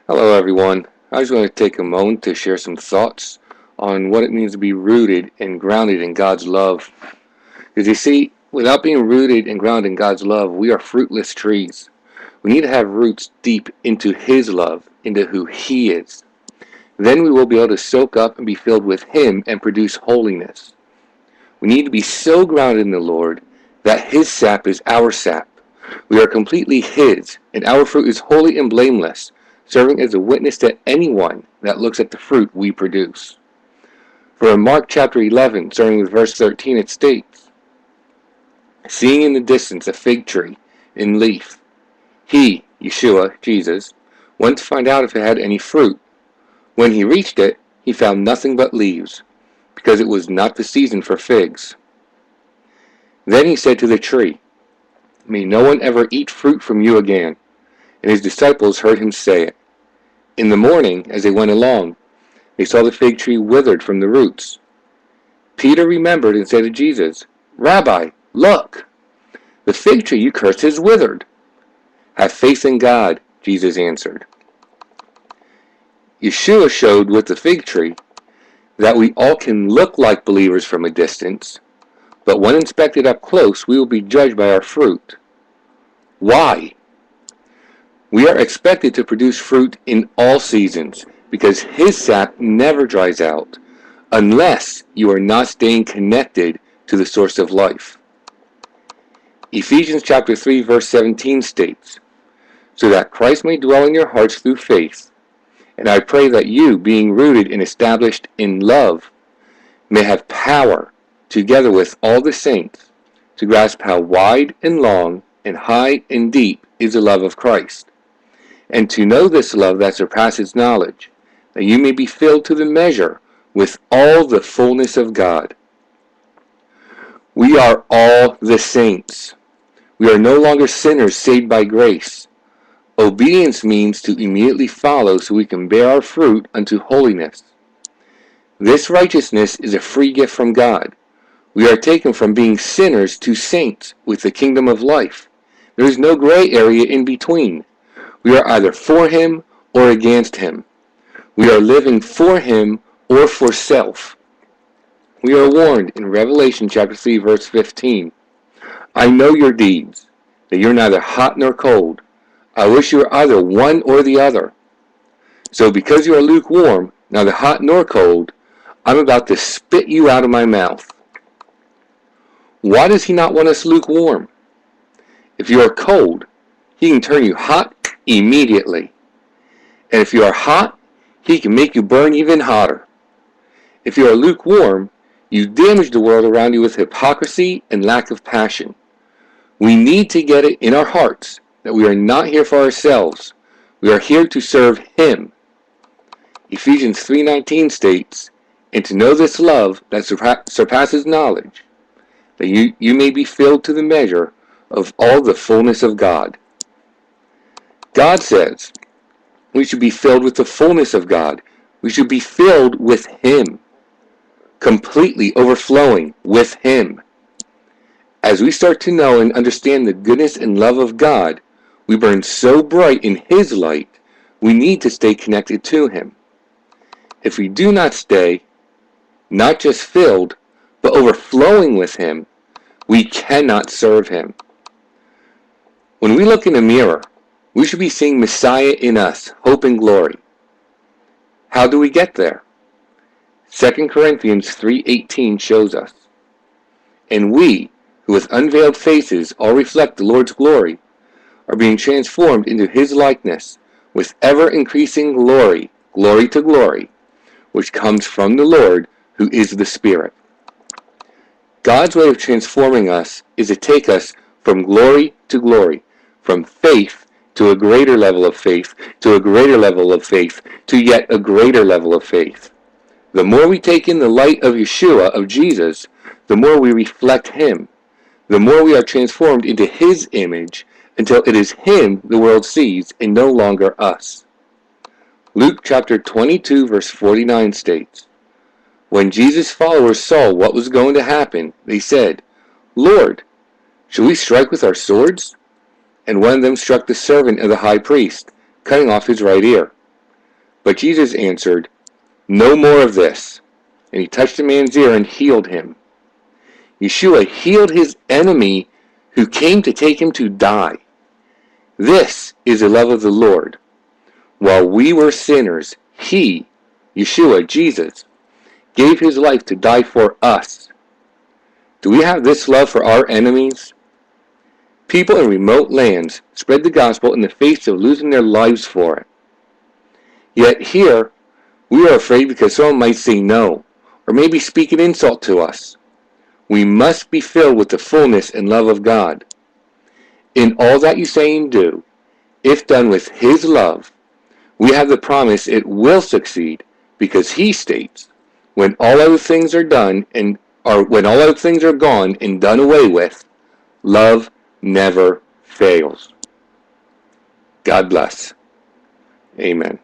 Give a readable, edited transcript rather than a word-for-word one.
Hello, everyone. I just want to take a moment to share some thoughts on what it means to be rooted and grounded in God's love. Because you see, without being rooted and grounded in God's love, we are fruitless trees. We need to have roots deep into His love, into who He is. Then we will be able to soak up and be filled with Him and produce holiness. We need to be so grounded in the Lord that His sap is our sap. We are completely His, and our fruit is holy and blameless, serving as a witness to anyone that looks at the fruit we produce. For in Mark chapter 11, starting with verse 13, it states, "Seeing in the distance a fig tree in leaf, he, Yeshua, Jesus, went to find out if it had any fruit. When he reached it, he found nothing but leaves, because it was not the season for figs. Then he said to the tree, 'May no one ever eat fruit from you again.' And his disciples heard him say it. In the morning, as they went along, they saw the fig tree withered from the roots. Peter remembered and said to Jesus, 'Rabbi, look! The fig tree you cursed is withered.' 'Have faith in God,' Jesus answered." Yeshua showed with the fig tree that we all can look like believers from a distance, but when inspected up close, we will be judged by our fruit. Why? We are expected to produce fruit in all seasons, because His sap never dries out, unless you are not staying connected to the source of life. Ephesians chapter 3 verse 17 states, "So that Christ may dwell in your hearts through faith, and I pray that you, being rooted and established in love, may have power, together with all the saints, to grasp how wide and long and high and deep is the love of Christ, and to know this love that surpasses knowledge, that you may be filled to the measure with all the fullness of God." We are all the saints. We are no longer sinners saved by grace. Obedience means to immediately follow so we can bear our fruit unto holiness. This righteousness is a free gift from God. We are taken from being sinners to saints with the kingdom of life. There is no gray area in between. We are either for Him or against Him. We are living for Him or for self. We are warned in Revelation chapter 3 verse 15, "I know your deeds, that you're neither hot nor cold. I wish you were either one or the other. So because you are lukewarm, neither hot nor cold, I'm about to spit you out of my mouth." Why does He not want us lukewarm? If you are cold, He can turn you hot immediately. And if you are hot, He can make you burn even hotter. If you are lukewarm, you damage the world around you with hypocrisy and lack of passion. We need to get it in our hearts that we are not here for ourselves. We are here to serve Him. Ephesians 3:19 states, "And to know this love that surpasses knowledge, that you may be filled to the measure of all the fullness of God." God says we should be filled with the fullness of God. We should be filled with Him, completely overflowing with Him. As we start to know and understand the goodness and love of God, we burn so bright in His light, we need to stay connected to Him. If we do not stay, not just filled, but overflowing with Him, we cannot serve Him. When we look in a mirror, we should be seeing Messiah in us, hope and glory. How do we get there? 2 Corinthians 3:18 shows us, "And we, who with unveiled faces all reflect the Lord's glory, are being transformed into His likeness with ever-increasing glory, glory to glory, which comes from the Lord, who is the Spirit." God's way of transforming us is to take us from glory to glory, from faith to a greater level of faith, to a greater level of faith, to yet a greater level of faith. The more we take in the light of Yeshua, of Jesus, the more we reflect Him. The more we are transformed into His image, until it is Him the world sees and no longer us. Luke chapter 22 verse 49 states, "When Jesus' followers saw what was going to happen, they said, 'Lord, shall we strike with our swords?' And one of them struck the servant of the high priest, cutting off his right ear. But Jesus answered, "No more of this." And he touched the man's ear and healed him. Yeshua healed his enemy who came to take him to die. This is the love of the Lord. While we were sinners, he, Yeshua, Jesus, gave his life to die for us. Do we have this love for our enemies? People in remote lands spread the gospel in the face of losing their lives for it. Yet here, we are afraid because someone might say no, or maybe speak an insult to us. We must be filled with the fullness and love of God. In all that you say and do, if done with his love, we have the promise it will succeed, because he states, when all other things are done when all other things are gone and done away with, love never fails. God bless. Amen.